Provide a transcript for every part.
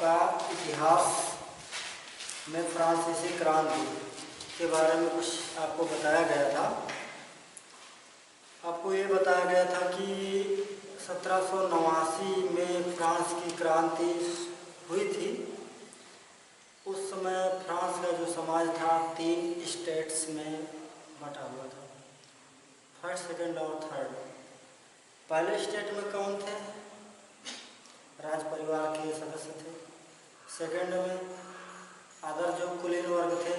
आपका इतिहास में फ्रांसीसी क्रांति के बारे में कुछ आपको बताया गया था। आपको ये बताया गया था कि 1789 में फ्रांस की क्रांति हुई थी। उस समय फ्रांस का जो समाज था 3 स्टेट्स में बटा हुआ था, फर्स्ट, सेकंड और थर्ड। पहले स्टेट में कौन थे? राज परिवार के सदस्य थे। सेकंड में अदर जो कुलीन वर्ग थे,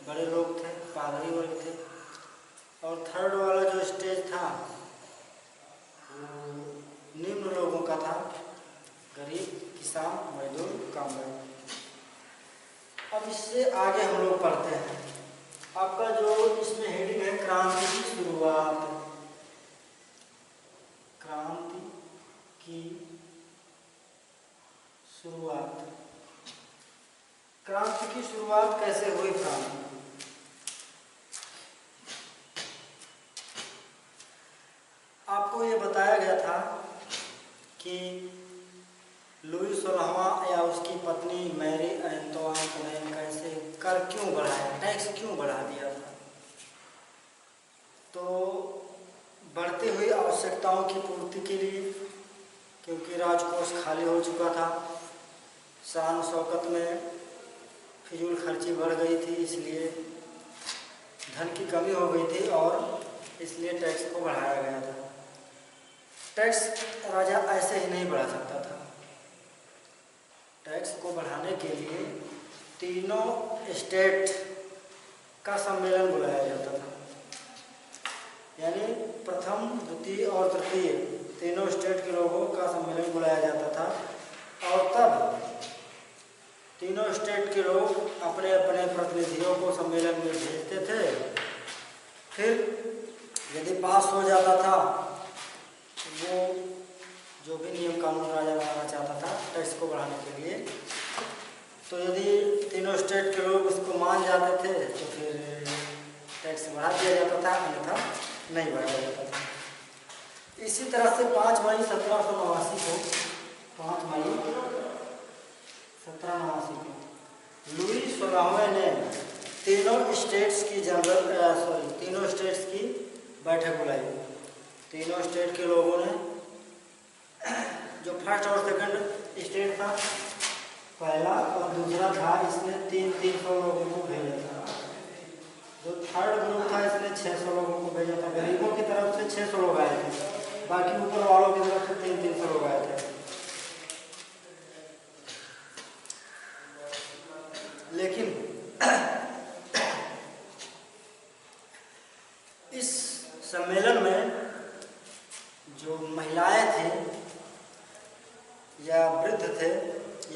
बड़े लोग थे, पादरी वर्ग थे। और थर्ड वाला जो स्टेज था वो निम्न लोगों का था, गरीब, किसान, मजदूर, कामगार। अब इससे आगे हम लोग पढ़ते हैं। आपका जो इसमें हेडिंग है क्रांति की शुरुआत। क्रांति की शुरुआत। क्रांति की शुरुआत कैसे हुई फ्रांस में? आपको ये बताया गया था कि लुई 16वां या उसकी पत्नी मैरी एंटोइनेट ने कैसे कर क्यों बढ़ाया, टैक्स क्यों बढ़ा दिया था। तो बढ़ती हुई आवश्यकताओं की पूर्ति के लिए, क्योंकि राजकोष खाली हो चुका था, शान शौकत में फिजूल खर्ची बढ़ गई थी, इसलिए धन की कमी हो गई थी और इसलिए टैक्स को बढ़ाया गया था। टैक्स राजा ऐसे ही नहीं बढ़ा सकता था। टैक्स को बढ़ाने के लिए तीनों स्टेट का सम्मेलन बुलाया जाता था, यानी प्रथम, द्वितीय और तृतीय तीनों स्टेट के लोगों का सम्मेलन बुलाया जाता था। और तब तीनों स्टेट के लोग अपने अपने प्रतिनिधियों को सम्मेलन में भेजते थे। फिर यदि पास हो जाता था वो जो भी नियम कानून राजा बनाना चाहता था टैक्स को बढ़ाने के लिए, तो यदि तीनों स्टेट के लोग उसको मान जाते थे तो फिर टैक्स बढ़ा दिया जाता था, अन्यथा नहीं बढ़ाया जाता था। इसी तरह से 5 मई 1789 को 5 मई 1789 को लुई 16वें ने तीनों स्टेट्स की बैठक बुलाई। तीनों स्टेट के लोगों ने, जो फर्स्ट और सेकंड स्टेट था, पहला और दूसरा था, इसने 300 लोगों को भेजा था। जो थर्ड ग्रुप था इसने 600 लोगों को भेजा था। गरीबों की तरफ से 600 लोग आए थे, बाकी ऊपर वालों की तरफ से 300 लोग आए थे। लेकिन इस सम्मेलन में जो महिलाएं थे या वृद्ध थे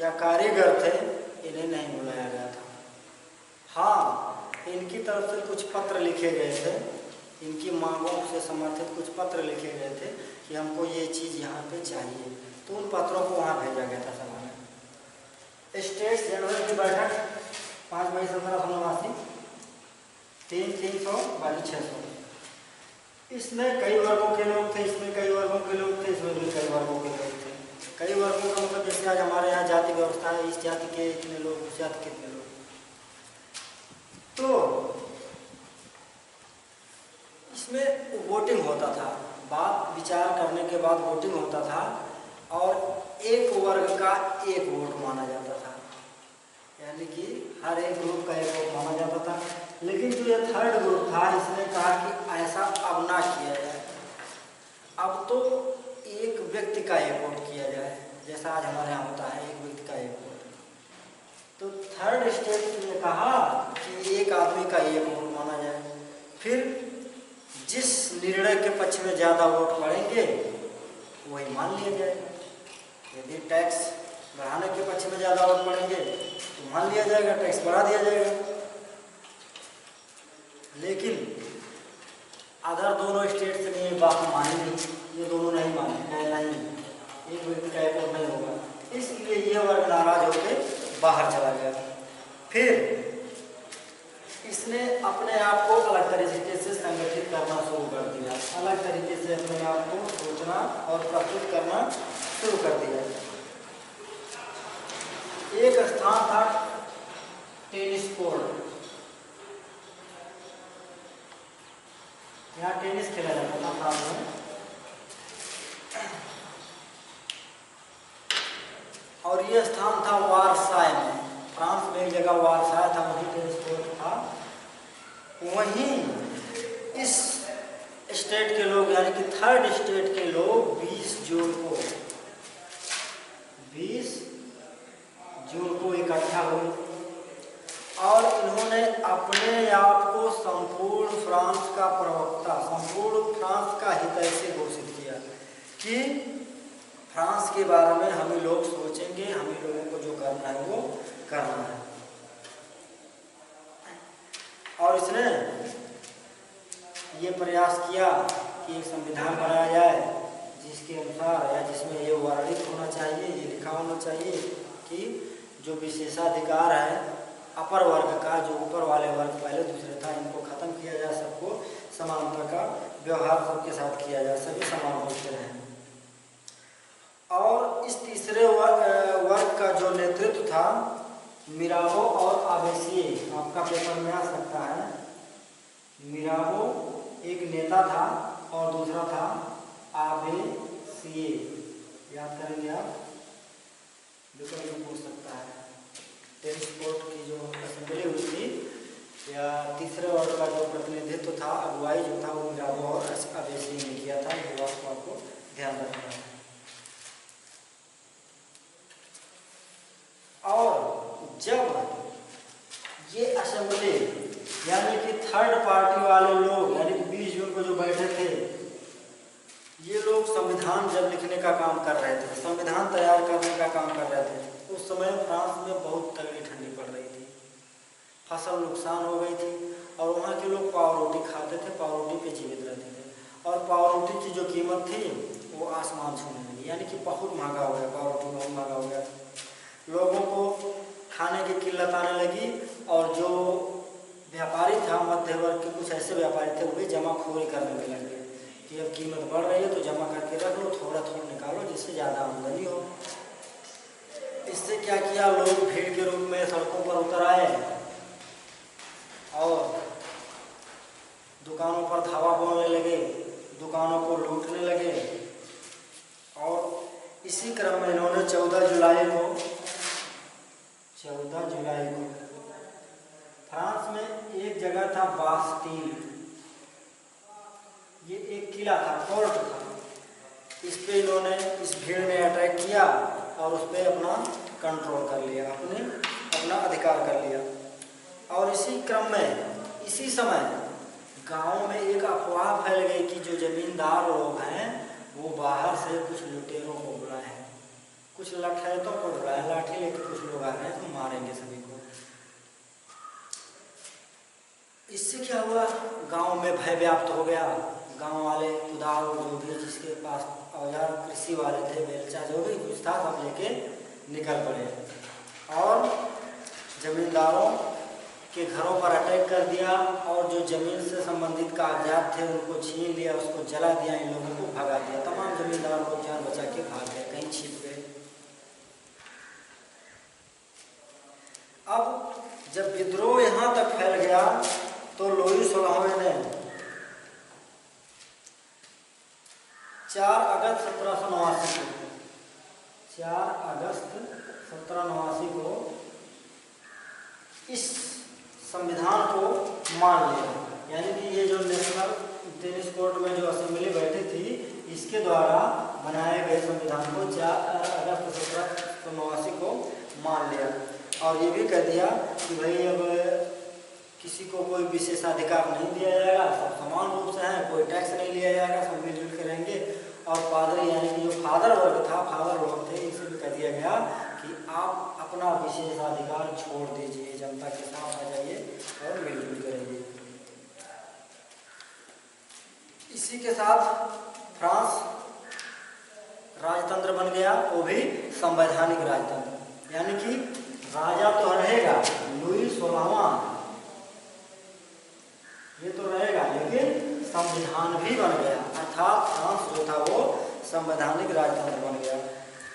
या कारीगर थे, इन्हें नहीं बुलाया गया था। हाँ, इनकी तरफ से कुछ पत्र लिखे गए थे, इनकी मांगों से समर्थित कुछ पत्र लिखे गए थे कि हमको ये चीज़ यहाँ पे चाहिए, तो उन पत्रों को वहाँ भेजा गया था सभा में। स्टेट्स जनरल की बैठक 5 मई 1789, 300 बाकी 600। इसमें कई वर्गों के लोग थे, इसमें कई वर्गों के लोग थे, इसमें भी कई वर्गों के लोग थे। कई वर्गों का मतलब जैसे आज हमारे यहाँ जाति व्यवस्था है, इस जाति के इतने लोग, उस जाति के इतने लोग। तो इसमें वोटिंग होता था, बात विचार करने के बाद वोटिंग होता था और एक वर्ग का एक वोट माना जाता था, यानी कि हर एक ग्रुप का एक वोट माना जाता था। लेकिन जो ये थर्ड ग्रुप था इसने कहा कि ऐसा अब ना किया जाए, अब तो एक व्यक्ति का एक वोट किया जाए, जैसा आज हमारे यहाँ होता है, एक व्यक्ति का एक वोट। तो थर्ड स्टेट ने कहा कि एक आदमी का एक वोट माना जाए। फिर जिस निर्णय के पक्ष में ज़्यादा वोट पड़ेंगे वही मान लिया जाएगा। यदि टैक्स बढ़ाने के पक्ष में ज़्यादा वोट पड़ेंगे तो मान लिया जाएगा, टैक्स बढ़ा दिया जाएगा। लेकिन अदर दोनों स्टेट्स ने ये बात मानी नहीं, ये दोनों नहीं माने, नहीं, एक व्यक्ति का एक वोट नहीं होगा। इसलिए ये वर्ग नाराज होकर बाहर चला गया। फिर इसने अपने आप को अलग तरीके से संगठित करना शुरू कर दिया, अलग तरीके से अपने आप को सोचना और प्रस्तुत करना शुरू कर दिया। स्थान था टेनिस कोर्ट। यहाँ टेनिस खेला जाता था फ्रांस में। और ये स्थान था वारसाय में। फ्रांस में एक जगह वारसाय था, वहीं टेनिस कोर्ट था। वहीं इस स्टेट के लोग यानी कि थर्ड स्टेट के लोग 20 जून को इकट्ठा हुए और इन्होंने अपने आप को संपूर्ण फ्रांस का प्रवक्ता, संपूर्ण फ्रांस का हितैषी घोषित किया कि फ्रांस के बारे में हम ही लोग सोचेंगे, हम ही लोगों को जो करना है वो करना है। और इसने ये प्रयास किया कि एक संविधान बनाया जाए जिसके अनुसार या जिसमें ये वर्णित होना चाहिए, ये लिखा होना चाहिए कि जो विशेषाधिकार है अपर वर्ग का, जो ऊपर वाले वर्ग पहले दूसरे था, इनको खत्म किया जाए, सबको समानता का व्यवहार सबके साथ किया जाए, सभी समान होते हैं। और इस तीसरे वर्ग का जो नेतृत्व था मिराबो और आबेसिये, आपका पेपर में आ सकता है। मिराबो एक नेता था और दूसरा था आबेसिये, याद करेंगे आप, विकल्प में पूछ सकता है। टेनिस कोर्ट की जो असेंबली हुई थी या तीसरे वर्ग का जो प्रतिनिधित्व था, अगुवाई जो था, वो मिराबो और आबेसिये ने किया था। ये बात को आपको ध्यान रखना है। और जब ये असेंबली यानी कि थर्ड पार्टी वाले लोग यानी कि 20 जून को जो बैठे थे, ये लोग संविधान जब लिखने का काम कर रहे थे, संविधान तैयार करने का काम कर रहे थे, उस समय फ्रांस में बहुत तगड़ी ठंडी पड़ रही थी, फसल नुकसान हो गई थी और वहाँ के लोग पाव रोटी खाते थे, पाव रोटी पे जीवित रहते थे। और पाव रोटी की जो कीमत थी वो आसमान छूने लगी, यानी कि बहुत महंगा हो गया, पाव रोटी बहुत महंगा हो गया। लोगों को खाने की किल्लत आने लगी और जो व्यापारी था, मध्य वर्ग के कुछ ऐसे व्यापारी थे, वो भी जमाखोरी करने में लग गए कि अब कीमत बढ़ रही है तो जमा करके रख लो, थोड़ा थोड़ा निकालो जिससे ज़्यादा आमदनी हो। इससे क्या किया, लोग भीड़ के रूप में सड़कों पर उतर आए और दुकानों पर धावा बोलने लगे, दुकानों को लूटने लगे। और इसी क्रम में इन्होंने 14 जुलाई को फ्रांस में एक जगह था बास्टील, ये एक किला था, फोर्ट था, इस पे इन्होंने, इस भीड़ ने अटैक किया और उस पर अपना कंट्रोल कर लिया, अपना अधिकार कर लिया। और इसी क्रम में, इसी समय गांव में एक अफवाह फैल गई कि जो जमींदार लोग हैं वो बाहर से कुछ लुटेरों को बुलाए हैं, कुछ लठैतों को बुलाए, लाठी लेके कुछ लोग आ रहे हैं तो मारेंगे सभी को। इससे क्या हुआ, गांव में भय व्याप्त हो गया। गांव वाले कुदाल जो भी जिसके पास औजार कृषि वाले थे, बेलचा जो भी कुछ था, सब लेके निकल पड़े और जमींदारों के घरों पर अटैक कर दिया और जो जमीन से संबंधित कागजात थे उनको छीन लिया, उसको जला दिया, इन लोगों को भगा दिया। तमाम जमींदार लोग जान बचा के भाग गए, कहीं छिप गए। अब जब विद्रोह यहाँ तक फैल गया तो लुई 16वें ने 4 अगस्त 1789 को इस संविधान को मान लिया। यानी कि ये जो नेशनल टेनिस कोर्ट में जो असेंबली बैठी थी, इसके द्वारा बनाए गए संविधान को 4 अगस्त 1789 को मान लिया और ये भी कह दिया कि भाई अब किसी को कोई विशेषाधिकार नहीं दिया जाएगा, सब समान रूप से हैं, कोई टैक्स नहीं लिया जाएगा, सब मिलजुल के रहेंगे। और पादरी यानी कि जो फादर वर्ग था, फादर लोग थे, इसे भी कह दिया गया कि आप अपना विशेषाधिकार छोड़ दीजिए, जनता के साथ आ जाइए और मिलजुल के रहिए। इसी के साथ फ्रांस राजतंत्र बन गया, वो भी संवैधानिक राजतंत्र, यानी कि राजा तो रहेगा, लुई 16वां ये तो रहेगा, लेकिन संविधान भी बन गया, अर्थात फ्रांस जो था वो संवैधानिक राजतंत्र बन गया।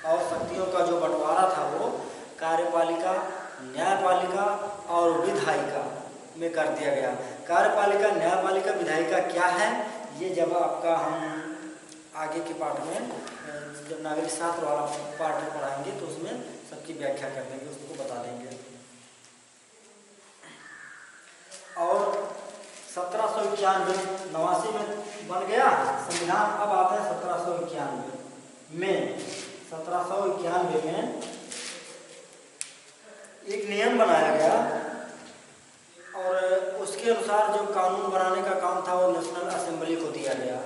और शक्तियों का जो बंटवारा था वो कार्यपालिका में कर दिया गया। कार्यपालिका, न्यायपालिका, विधायिका क्या है, ये जब आपका हम आगे के पाठ में जब नागरिक शास्त्र वाला पाठ पढ़ाएंगे तो उसमें सबकी व्याख्या कर देंगे, उसको बता देंगे। और 1789 में बन गया संविधान। अब आते हैं 1791 में। 1791 में एक नियम बनाया गया और उसके अनुसार जो कानून बनाने का काम था वो नेशनल असेंबली को दिया गया।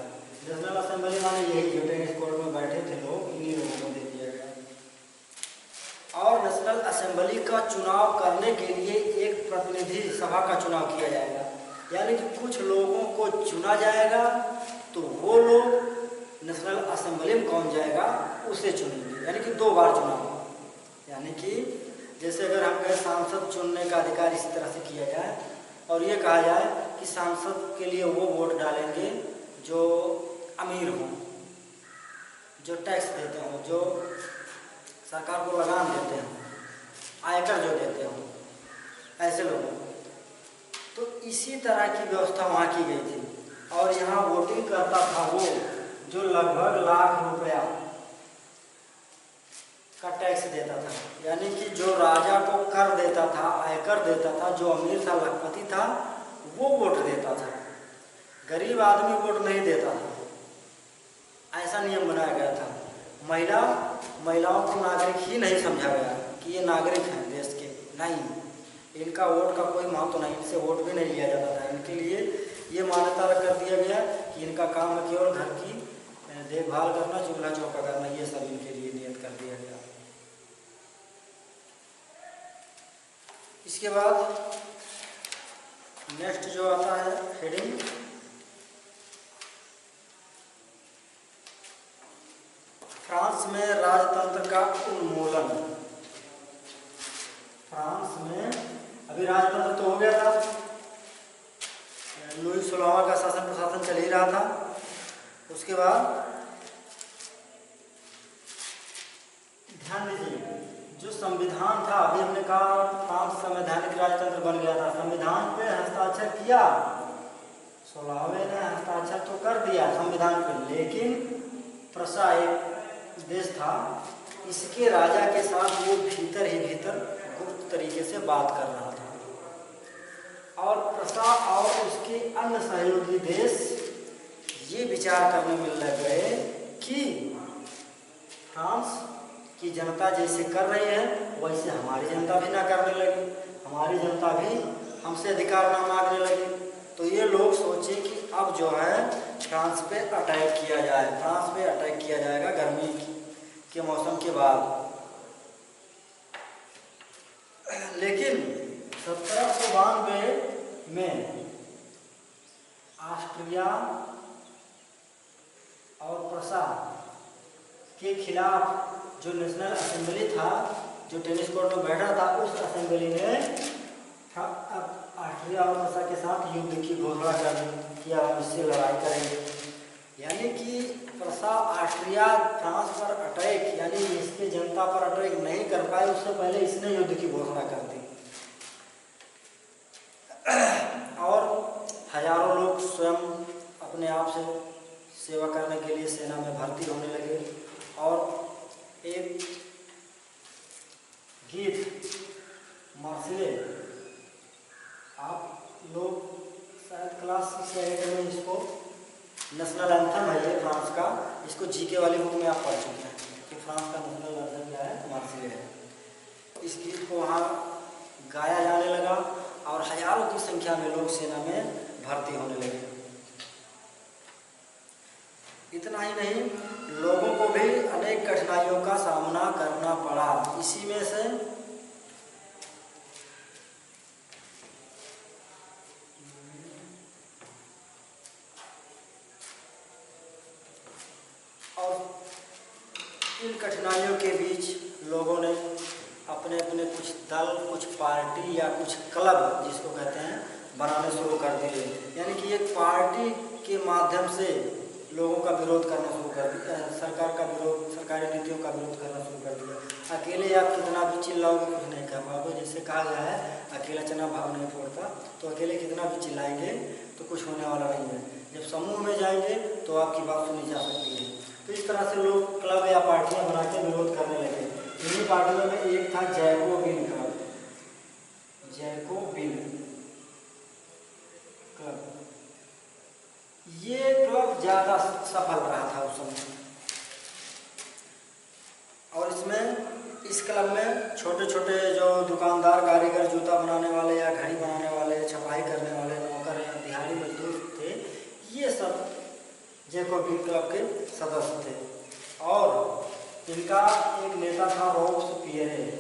नेशनल असेंबली माने यही जो टेनिस कोर्ट में बैठे थे लोग, इन्हीं लोगों को दे दिया गया। और नेशनल असेंबली का चुनाव करने के लिए एक प्रतिनिधि सभा का चुनाव किया जाएगा, यानी कि कुछ लोगों को चुना जाएगा तो वो लोग नेशनल असेंबली में कौन जाएगा उसे चुनेंगे, यानी कि 2 बार चुनाव। यानी कि जैसे अगर हम कहें सांसद चुनने का अधिकार इसी तरह से किया जाए और ये कहा जाए कि सांसद के लिए वो वोट डालेंगे जो अमीर हों, जो टैक्स देते हों, जो सरकार को लगान देते हैं, आयकर जो देते हों, ऐसे लोगों। तो इसी तरह की व्यवस्था वहाँ की गई थी। और यहाँ वोटिंग करता था वो जो लगभग लाख रुपया का टैक्स देता था, यानी कि जो राजा को कर देता था, आयकर देता था, जो अमीर था, लखपति था, वो वोट देता था। गरीब आदमी वोट नहीं देता था। ऐसा नियम बनाया गया था। महिलाओं को नागरिक ही नहीं समझा गया कि ये नागरिक हैं देश के, नहीं, इनका वोट का कोई महत्व नहीं, इनसे वोट भी नहीं लिया जाता था। इनके लिए ये मान्यता कर दिया गया कि इनका काम है केवल घर की देखभाल करना, चूल्हा चौका करना, ये सब इनके लिए नियत कर दिया गया। इसके बाद नेक्स्ट जो आता है हेडिंग, फ्रांस में राजतंत्र का उन्मूलन। फ्रांस में अभी राजतंत्र तो हो गया था, लुई 16वां का शासन प्रशासन चल ही रहा था। उसके बाद ध्यान दीजिए, जो संविधान था, अभी हमने कहा फ्रांस संवैधानिक राजतंत्र बन गया था। संविधान पे हस्ताक्षर किया 16वें ने, हस्ताक्षर तो कर दिया संविधान पे, लेकिन प्रसा एक देश था, इसके राजा के साथ वो भीतर ही भीतर गुप्त तरीके से बात कर रहा था। और प्रसा और उसके अन्य सहयोगी देश ये विचार करने में लग गए कि फ्रांस की जनता जैसे कर रही है वैसे हमारी जनता भी ना करने लगी, हमारी जनता भी हमसे अधिकार ना मांगने लगी। तो ये लोग सोचे कि अब जो है फ्रांस पे अटैक किया जाए। फ्रांस पे अटैक किया जाएगा गर्मी के मौसम के बाद। लेकिन 1792 में ऑस्ट्रिया और प्रसा के खिलाफ जो नेशनल असेंबली था, जो टेनिस कोर्ट में बैठा था, उस असेंबली ने ऑस्ट्रिया और प्रसा के साथ युद्ध की घोषणा कर दी कि हम इससे लड़ाई करेंगे। यानी कि प्रसा ऑस्ट्रिया फ्रांस पर अटैक, यानी इसके जनता पर अटैक नहीं कर पाए, उससे पहले इसने युद्ध की घोषणा कर दी। और हजारों लोग स्वयं अपने आप से सेवा करने के लिए सेना में भर्ती होने लगे। और एक गीत मार्सिले, आप लोग शायद क्लास 6 या 8 में इसको, नेशनल एंथम है ये फ्रांस का, इसको जीके वाली बुक में आप पढ़ चुके हैं कि फ्रांस का नेशनल एंथम क्या है, मार्सिले है। इस गीत को वहाँ गाया जाने लगा और हजारों की संख्या में लोग सेना में भर्ती होने लगे। इतना ही नहीं, लोगों को भी अनेक कठिनाइयों का सामना करना पड़ा। इसी में से और इन कठिनाइयों के बीच लोगों ने अपने अपने कुछ दल, कुछ पार्टी या कुछ क्लब जिसको कहते हैं बनाने शुरू कर दिए। यानी कि एक पार्टी के माध्यम से लोगों का विरोध करना शुरू कर दिया, सरकार का विरोध, सरकारी नीतियों का विरोध करना शुरू कर दिया। अकेले आप कितना भी चिल्लाओगे कुछ नहीं कर पाओगे। जैसे कहा गया है अकेला चना भाव नहीं फोड़ता, तो अकेले कितना भी चिल्लाएंगे तो कुछ होने वाला नहीं है। जब समूह में जाएंगे तो आपकी बात सुनी जा सकती है। तो इस तरह से लोग क्लब या पार्टियां बना के विरोध करने लगे। इन्हीं पार्टियों में एक था जैकोबिन क्लब। जैकोबिन क्लब, ये क्लब ज़्यादा सफल रहा था उस समय। और इस क्लब में छोटे छोटे जो दुकानदार, कारीगर, जूता बनाने वाले या घड़ी बनाने वाले, छपाई करने वाले, नौकर या दिहाड़ी मजदूर थे, ये सब जैकोबिन क्लब के सदस्य थे। और इनका एक नेता था रोब्सपियरे।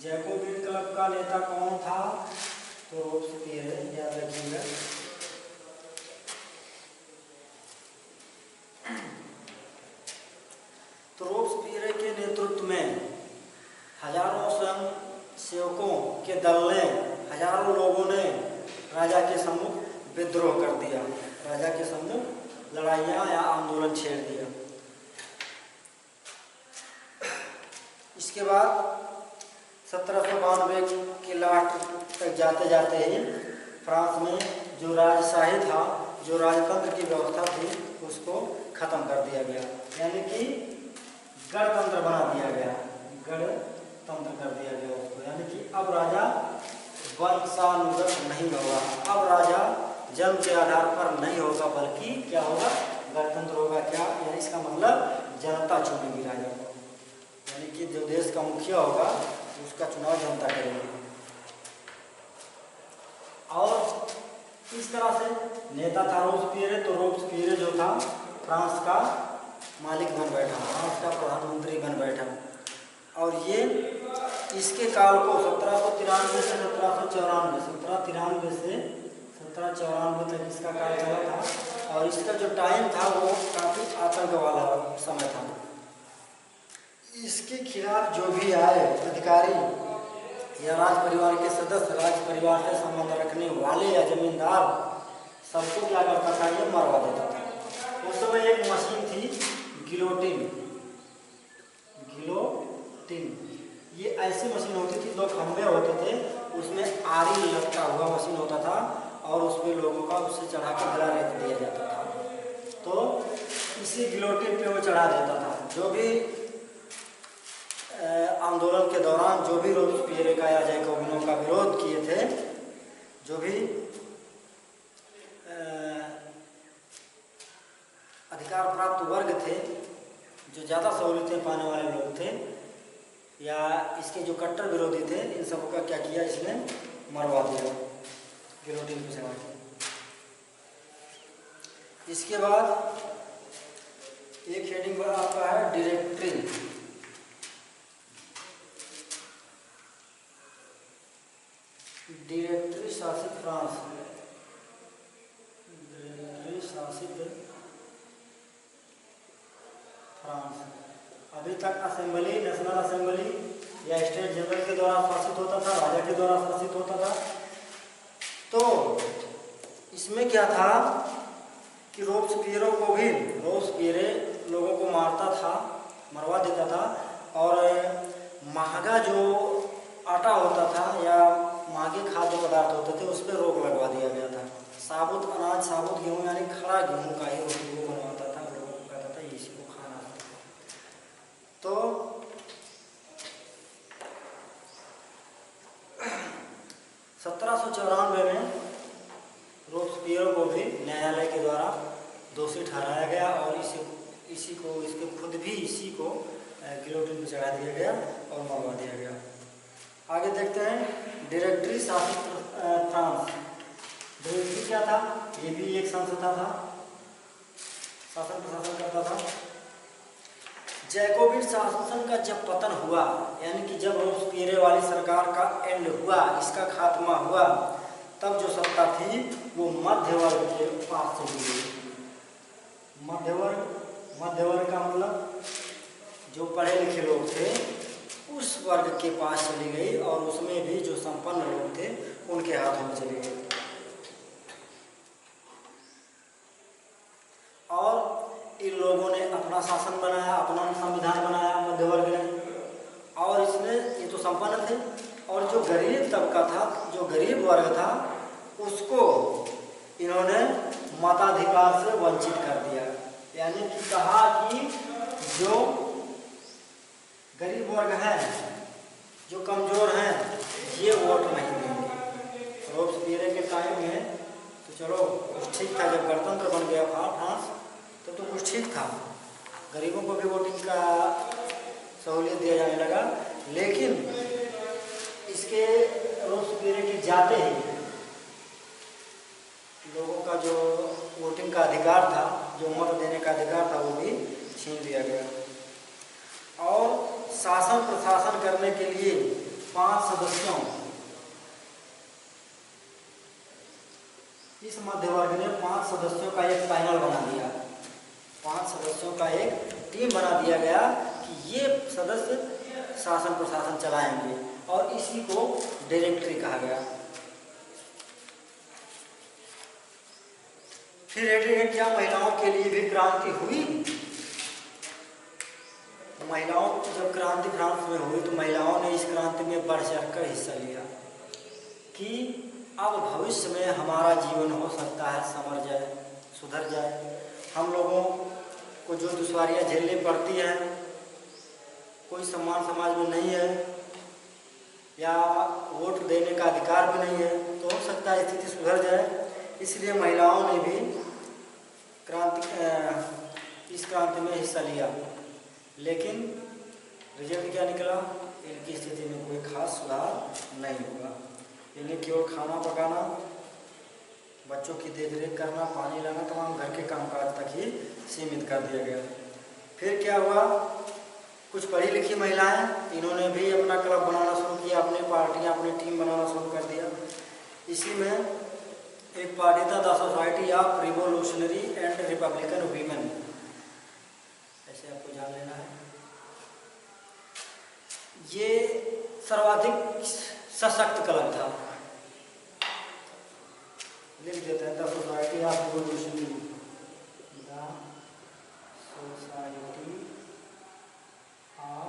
जैकोबिन क्लब का नेता कौन था? तो रोब्सपियरे, याद रखिएगा। तो रोब्सपियरे के नेतृत्व में हजारों स्वयं सेवकों के दल ने, हजारों लोगों ने राजा के सम्मुख विद्रोह कर दिया। राजा के सम्मुख लड़ाइयाँ या आंदोलन छेड़ दिया। इसके बाद 1792 के लास्ट तक जाते जाते ही फ्रांस में जो राजशाही था, जो राजतंत्र की व्यवस्था थी, उसको खत्म कर दिया गया, यानी कि गणतंत्र बना दिया गया। गणतंत्र कर दिया गया उसको, यानी कि अब राजा वंशानुगत नहीं होगा, अब राजा जन्म के आधार पर नहीं होगा, बल्कि क्या होगा? गणतंत्र होगा। क्या यानी इसका मतलब जनता चुनेगी राजा को, यानी कि जो देश का मुखिया होगा उसका चुनाव जनता करेगी। और इस तरह से नेता था रोब्सपियरे। तो रोब्सपियरे जो था फ्रांस का मालिक बन बैठा, फ्रांस का प्रधानमंत्री बन बैठा। और ये इसके काल को 1793 से 1794 तक इसका काल चला था। और इसका जो टाइम था वो काफ़ी आतंक वाला समय था। इसके खिलाफ जो भी आए अधिकारी या राज परिवार के सदस्य, राज परिवार से संबंध रखने वाले या जमींदार, सबको क्या करता था? ये मरवा देता था। उस समय एक मशीन थी गिलोटिन। ये ऐसी मशीन होती थी, 2 खंभे होते थे, उसमें आरी लटका हुआ मशीन होता था और उसमें लोगों का उससे चढ़ा के गला रेत दिया जाता था। तो इसी गिलोटिन पे वो चढ़ा देता था। जो भी आंदोलन के दौरान जो भी रोब्सपियरे का या जैकोबिनों का विरोध किए थे, जो भी अधिकार प्राप्त वर्ग थे, जो ज़्यादा सहूलियतें पाने वाले लोग थे, या इसके जो कट्टर विरोधी थे, इन सबों का क्या किया? इसने मरवा दिया गिलोटिन पे चढ़ा के। इसके बाद एक हेडिंग पर आपका है डायरेक्टरी। डायरेक्टरी शासित फ्रांस। डायरेक्टरी शासित फ्रांस। अभी तक असेंबली, नेशनल असेंबली या स्टेट जनरल के द्वारा शासित होता था, राजा के द्वारा शासित होता था। तो इसमें क्या था कि रोब्सपियरे लोगों को मारता था, मरवा देता था। और महंगा जो आटा होता था या महंगे खाद्य पदार्थ होते थे, उस पर रोक लगवा दिया गया था। साबुत अनाज, साबुत गेहूँ यानी खड़ा गेहूँ का ही रोटी वो बनवाता था, लोगों को कहता था इसी को खाना। तो 1794 में रोब्सपियरे को भी न्यायालय के द्वारा दोषी ठहराया गया और इसी को गिलोटिन पर चढ़ा दिया गया और मरवा दिया गया। आगे देखते हैं डायरेक्टरी शासित फ्रांस। डायरेक्टरी क्या था? ये भी एक संस्था था, शासन प्रशासन करता था। जैकोबिन शासन का जब पतन हुआ, यानी कि जब रोब्सपियरे वाली सरकार का एंड हुआ, इसका खात्मा हुआ, तब जो सत्ता थी वो मध्य वर्ग के पास चली गई। मध्य वर्ग का मतलब जो पढ़े लिखे लोग थे उस वर्ग के पास चली गई, और उसमें भी जो संपन्न लोग थे उनके हाथों में चली गई। और इन लोगों ने अपना शासन संपन्न थे और जो गरीब तबका था, जो गरीब वर्ग था, उसको इन्होंने मताधिकार से वंचित कर दिया। यानी कि कहा कि जो गरीब वर्ग हैं, जो कमज़ोर हैं, ये वोट नहीं देंगे। रोबेस्पियर के टाइम में तो चलो कुछ ठीक था, जब गणतंत्र बन गया फ्रांस तो कुछ ठीक था, गरीबों को भी वोटिंग का सहूलियत दिया जाने लगा। लेकिन इसके रोबेस्पियर के जाते ही लोगों का जो वोटिंग का अधिकार था, जो मत देने का अधिकार था, वो भी छीन लिया गया। और शासन प्रशासन करने के लिए 5 सदस्यों, इस मध्य वर्ग ने 5 सदस्यों का एक पैनल बना दिया, 5 सदस्यों का एक टीम बना दिया गया कि ये सदस्य शासन प्रशासन चलाएंगे और इसी को डायरेक्टरी कहा गया। फिर क्या महिलाओं के लिए भी क्रांति हुई? महिलाओं जब क्रांति फ्रांस में हुई तो महिलाओं ने इस क्रांति में बढ़ चढ़कर हिस्सा लिया कि अब भविष्य में हमारा जीवन हो सकता है संवर जाए, सुधर जाए। हम लोगों को जो दुश्वारियाँ झेलनी पड़ती हैं, कोई सम्मान समाज में नहीं है या वोट देने का अधिकार भी नहीं है, तो हो सकता है स्थिति सुधर जाए। इसलिए महिलाओं ने भी इस क्रांति में हिस्सा लिया। लेकिन रिजल्ट क्या निकला? इनकी स्थिति में कोई खास सुधार नहीं हुआ। इन्हें केवल खाना पकाना, बच्चों की देखरेख करना, पानी लाना, तमाम घर के कामकाज तक ही सीमित कर दिया गया। फिर क्या हुआ? कुछ पढ़ी लिखी महिलाएं, इन्होंने भी अपना क्लब बनाना शुरू किया, अपनी पार्टियां, अपनी टीम बनाना शुरू कर दिया। इसी में एक पार्टी था the society of revolutionary and Republican women, ऐसे आपको जान लेना है। ये सर्वाधिक सशक्त क्लब था, लिख देते हैं the society of revolutionary, the society of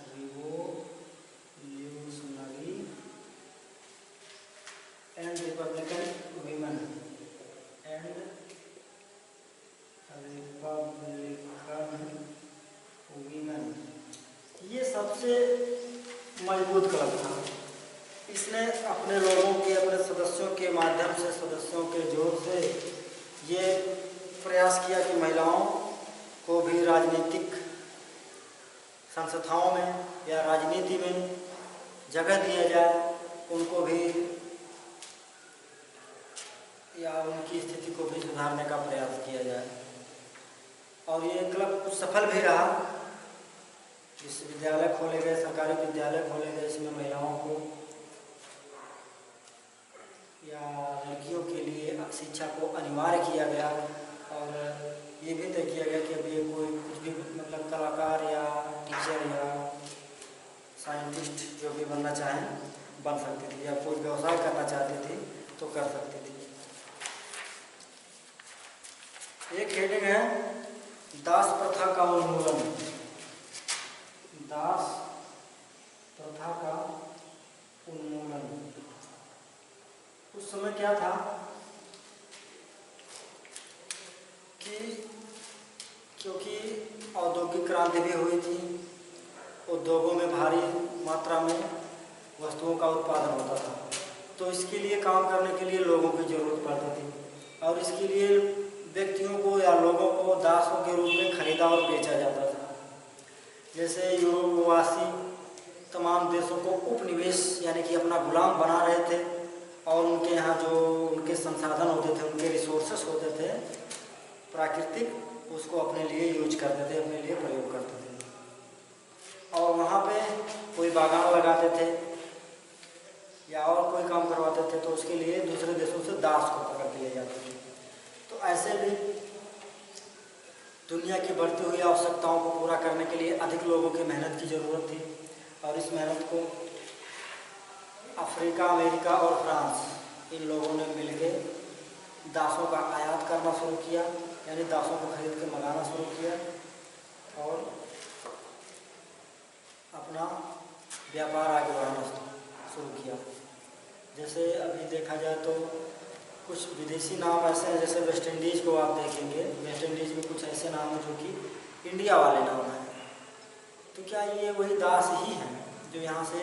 revolutionary and Republican women ये सबसे मजबूत क्लब था। इसने अपने लोगों के, अपने सदस्यों के माध्यम से, सदस्यों के जोर से ये प्रयास किया कि महिलाओं को भी राजनीतिक संस्थाओं में या राजनीति में जगह दिया जाए, उनको भी या उनकी स्थिति को भी सुधारने का प्रयास किया जाए। और ये क्लब कुछ सफल भी रहा। विश्वविद्यालय खोले गए, सरकारी विद्यालय खोले गए, इसमें महिलाओं को या लड़कियों के लिए शिक्षा को अनिवार्य किया गया। और ये भी तय किया गया कि अब ये कोई कुछ भी मतलब कलाकार या टीचर या साइंटिस्ट जो भी बनना चाहें बन सकती थी, या कोई व्यवसाय करना चाहती थी तो कर सकती थी। एक हेडिंग है दास प्रथा का उन्मूलन। दास प्रथा का उन्मूलन। उस समय क्या था कि क्योंकि औद्योगिक क्रांति भी हुई थी, उद्योगों में भारी मात्रा में वस्तुओं का उत्पादन होता था, तो इसके लिए काम करने के लिए लोगों की जरूरत पड़ती थी और इसके लिए व्यक्तियों को या लोगों को दासों के रूप में खरीदा और बेचा जाता था। जैसे यूरोपवासी तमाम देशों को उपनिवेश यानी कि अपना गुलाम बना रहे थे और उनके यहाँ जो उनके संसाधन होते थे, उनके रिसोर्सेस होते थे प्राकृतिक, उसको अपने लिए यूज करते थे, अपने लिए प्रयोग करते थे। और वहाँ पे कोई बागान लगाते थे या और कोई काम करवाते थे तो उसके लिए दूसरे देशों से दास को पकड़ के ले जाते थे। तो ऐसे भी दुनिया की बढ़ती हुई आवश्यकताओं को पूरा करने के लिए अधिक लोगों की मेहनत की ज़रूरत थी और इस मेहनत को अफ्रीका, अमेरिका और फ्रांस इन लोगों ने मिलकर दासों का आयात करना शुरू किया, यानी दासों को खरीद के मंगाना शुरू किया और अपना व्यापार आगे बढ़ाना शुरू किया। जैसे अभी देखा जाए तो कुछ विदेशी नाम ऐसे हैं, जैसे वेस्ट इंडीज़ को आप देखेंगे, वेस्ट इंडीज़ में कुछ ऐसे नाम हैं जो कि इंडिया वाले नाम हैं। तो क्या ये वही दास ही हैं जो यहाँ से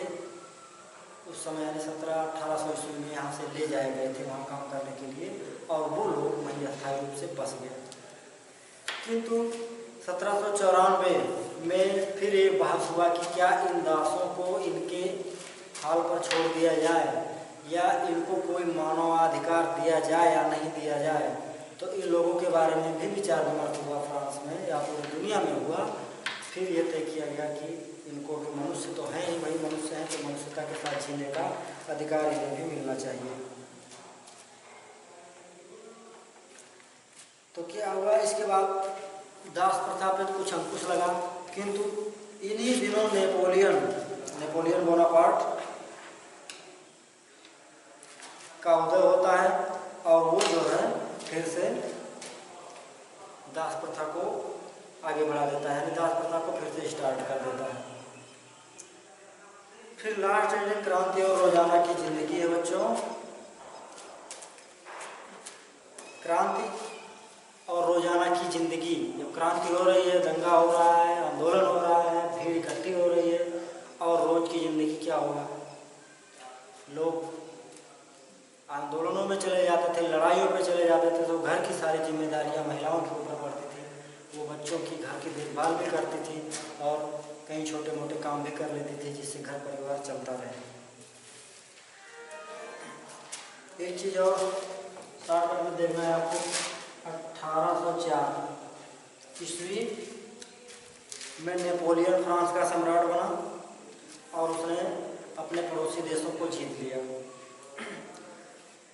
उस समय यानी 1700-1800 ईस्वी में यहाँ से ले जाए गए थे वहाँ काम करने के लिए, और वो लोग वहीं अस्थायी रूप से बस गए। किंतु 1794 में फिर एक बहस हुआ कि क्या इन दासों को इनके हाल पर छोड़ दिया जाए या इनको कोई मानवाधिकार दिया जाए या नहीं दिया जाए। तो इन लोगों के बारे में भी विचार विमर्श हुआ फ्रांस में या पूरी दुनिया में हुआ। फिर ये तय किया गया कि इनको भी मनुष्य तो हैं ही, वही मनुष्य हैं, तो मनुष्यता के साथ जीने का अधिकार इन्हें भी मिलना चाहिए। तो क्या हुआ, इसके बाद दास प्रथा पर कुछ अंकुश लगा। किंतु इन्हीं दिनों नेपोलियन बोनापार्ट का उदय होता है और वो जो है फिर से दास प्रथा को आगे बढ़ा देता है, दास प्रथा को फिर से स्टार्ट कर देता है। फिर लास्ट इंडियन क्रांति और रोजाना की जिंदगी है बच्चों। क्रांति और रोजाना की जिंदगी, जब क्रांति हो रही है, दंगा हो रहा है, आंदोलन हो रहा है, भीड़ इकट्ठी हो रही है, और रोज की जिंदगी क्या होगा, लोग आंदोलनों में चले जाते थे, लड़ाइयों पे चले जाते थे, तो घर की सारी जिम्मेदारियां महिलाओं के ऊपर पड़ती थी। वो बच्चों की घर की देखभाल भी करती थी और कई छोटे मोटे काम भी कर लेती थी, जिससे घर परिवार चलता रहे। एक चीज़ और शॉर्टकट में देखना है आपको, 1804 ईस्वी में नेपोलियन फ्रांस का सम्राट बना और उसने अपने पड़ोसी देशों को जीत लिया।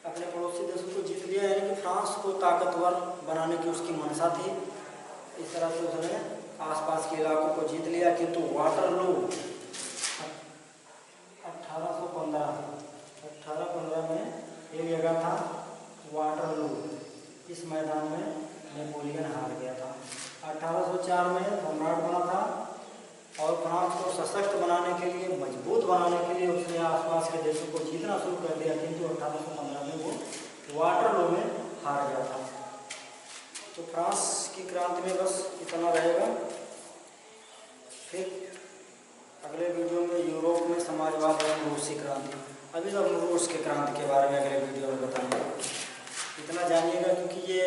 अपने पड़ोसी देशों को जीत लिया यानी कि फ्रांस को ताकतवर बनाने की उसकी मंशा थी। इस तरह से उसने आसपास के इलाकों को जीत लिया। किंतु वाटरलू 1815 में एक जगह था वाटरलू, इस मैदान में नेपोलियन हार गया था। 1804 में सम्राट बना था और फ्रांस को सशक्त बनाने के लिए, मजबूत बनाने के लिए उसने आसपास के देशों को जीतना शुरू कर दिया। किंतु 1815 में वो वाटरलू में हार गया था। तो फ्रांस की क्रांति में बस इतना रहेगा। फिर अगले वीडियो में यूरोप में समाजवाद एवं रूसी क्रांति, अभी तो हम रूस के क्रांति के बारे में अगले वीडियो में बताएंगे। इतना जानिएगा क्योंकि ये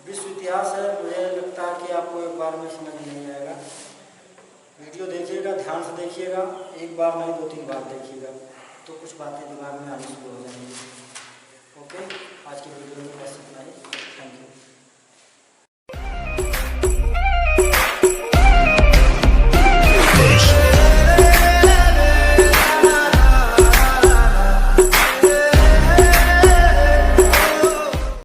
विश्व इतिहास है, मुझे लगता है कि आपको एक बार में समझ नहीं आएगा। वीडियो देखिएगा, ध्यान से देखिएगा, एक बार नहीं 2-3 बार देखिएगा, तो कुछ बातें दिमाग में आनी शुरू हो जाएंगी। ओके, आज की वीडियो में बस इतना ही। Thank you.